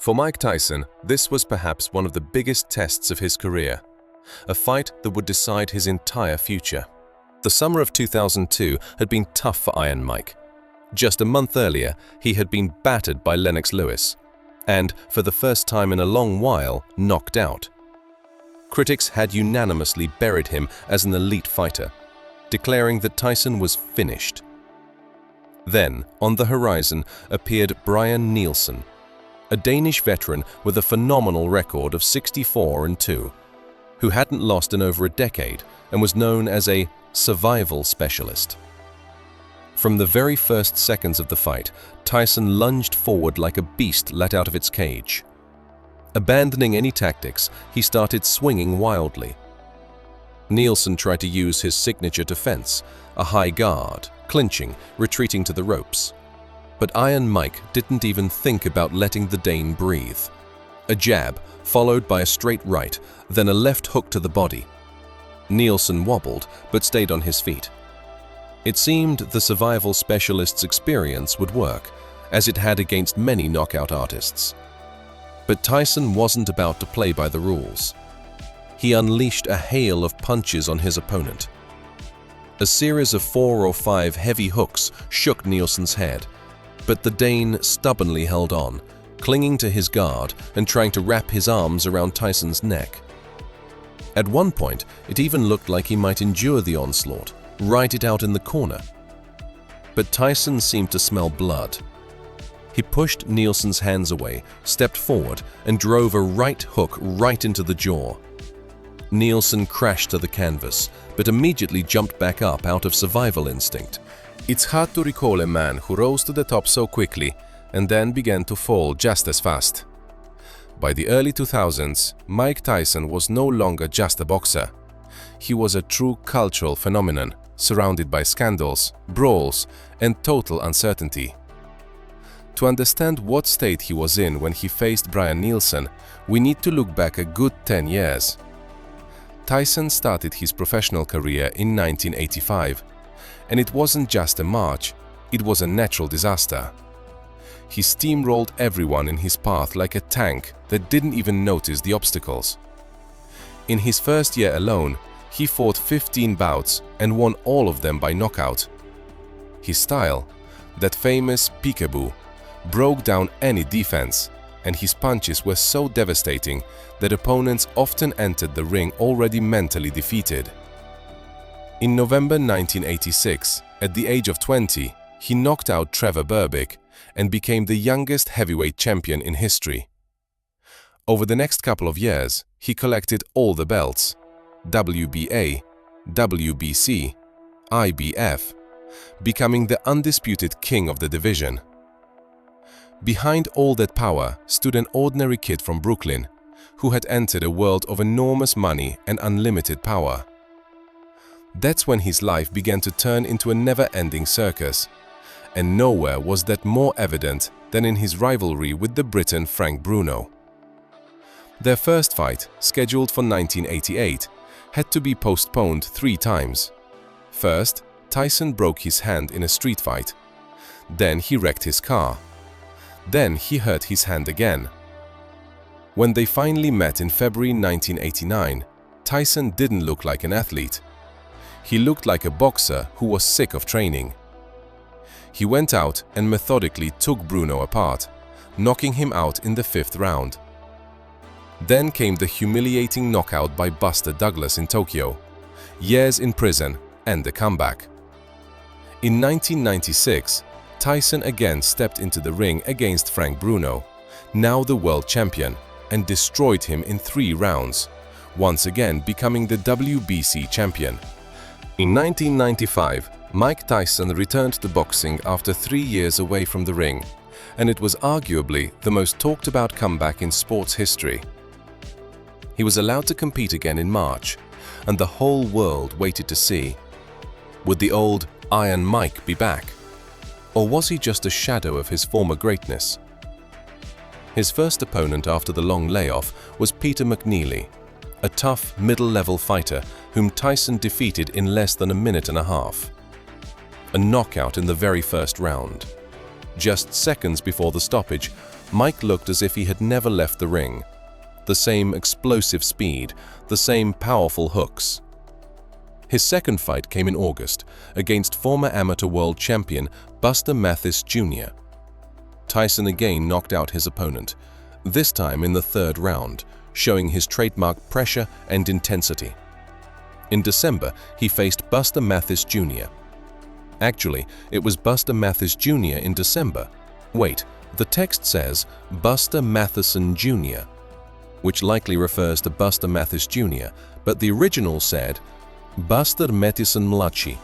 For Mike Tyson, this was perhaps one of the biggest tests of his career, a fight that would decide his entire future. The summer of 2002 had been tough for Iron Mike. Just a month earlier, he had been battered by Lennox Lewis, and, for the first time in a long while, knocked out. Critics had unanimously buried him as an elite fighter, declaring that Tyson was finished. Then, on the horizon, appeared Nielsen, a Danish veteran with a phenomenal record of 64-2, who hadn't lost in over a decade and was known as a survival specialist. From the very first seconds of the fight, Tyson lunged forward like a beast let out of its cage. Abandoning any tactics, he started swinging wildly. Nielsen tried to use his signature defense, a high guard, clinching, retreating to the ropes. But Iron Mike didn't even think about letting the Dane breathe. A jab, followed by a straight right, then a left hook to the body. Nielsen wobbled, but stayed on his feet. It seemed the survival specialist's experience would work, as it had against many knockout artists. But Tyson wasn't about to play by the rules. He unleashed a hail of punches on his opponent. A series of 4 or 5 heavy hooks shook Nielsen's head, but the Dane stubbornly held on, clinging to his guard and trying to wrap his arms around Tyson's neck. At one point, it even looked like he might endure the onslaught, ride it out in the corner. But Tyson seemed to smell blood. He pushed Nielsen's hands away, stepped forward, and drove a right hook right into the jaw. Nielsen crashed to the canvas, but immediately jumped back up out of survival instinct. It's hard to recall a man who rose to the top so quickly and then began to fall just as fast. By the early 2000s, Mike Tyson was no longer just a boxer. He was a true cultural phenomenon, surrounded by scandals, brawls, and total uncertainty. To understand what state he was in when he faced Nielsen, we need to look back a good 10 years. Tyson started his professional career in 1985, and it wasn't just a march, it was a natural disaster. He steamrolled everyone in his path like a tank that didn't even notice the obstacles. In his first year alone, he fought 15 bouts and won all of them by knockout. His style, that famous peekaboo, broke down any defense, and his punches were so devastating that opponents often entered the ring already mentally defeated. In November 1986, at the age of 20, he knocked out Trevor Berbick and became the youngest heavyweight champion in history. Over the next couple of years, he collected all the belts: WBA, WBC, IBF, becoming the undisputed king of the division. Behind all that power stood an ordinary kid from Brooklyn who had entered a world of enormous money and unlimited power. That's when his life began to turn into a never-ending circus, and nowhere was that more evident than in his rivalry with the Briton Frank Bruno. Their first fight, scheduled for 1988, had to be postponed 3 times. First, Tyson broke his hand in a street fight. Then he wrecked his car. Then he hurt his hand again. When they finally met in February 1989, Tyson didn't look like an athlete. He looked like a boxer who was sick of training. He went out and methodically took Bruno apart, knocking him out in the 5th round. Then came the humiliating knockout by Buster Douglas in Tokyo, years in prison, and a comeback. In 1996, Tyson again stepped into the ring against Frank Bruno, now the world champion, and destroyed him in 3 rounds, once again becoming the WBC champion. In 1995, Mike Tyson returned to boxing after 3 years away from the ring, and it was arguably the most talked about comeback in sports history. He was allowed to compete again in March, and the whole world waited to see, would the old Iron Mike be back? Or was he just a shadow of his former greatness? His first opponent after the long layoff was Peter McNeely, a tough middle-level fighter whom Tyson defeated in less than a minute and a half. A knockout in the very first round. Just seconds before the stoppage, Mike looked as if he had never left the ring. The same explosive speed, the same powerful hooks. His second fight came in August against former amateur world champion Buster Mathis Jr. Tyson again knocked out his opponent, this time in the third round, showing his trademark pressure and intensity. In December, he faced Buster Mathis Jr. Actually, it was Buster Mathis Jr. in December. Wait, the text says Buster Mathison Jr., which likely refers to Buster Mathis Jr., but the original said Buster Mathison Mladší.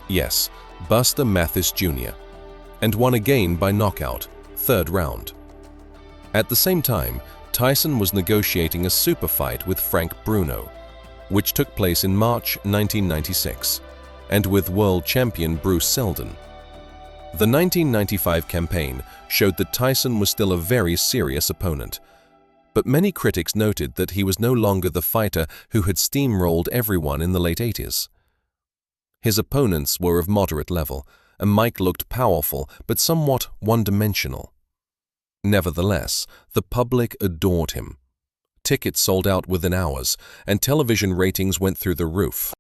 Yes, Buster Mathis Jr., and won again by knockout, third round. At the same time, Tyson was negotiating a super fight with Frank Bruno, which took place in March 1996, and with world champion Bruce Seldon. The 1995 campaign showed that Tyson was still a very serious opponent, but many critics noted that he was no longer the fighter who had steamrolled everyone in the late 80s. His opponents were of moderate level, and Mike looked powerful but somewhat one-dimensional. Nevertheless, the public adored him. Tickets sold out within hours, and television ratings went through the roof.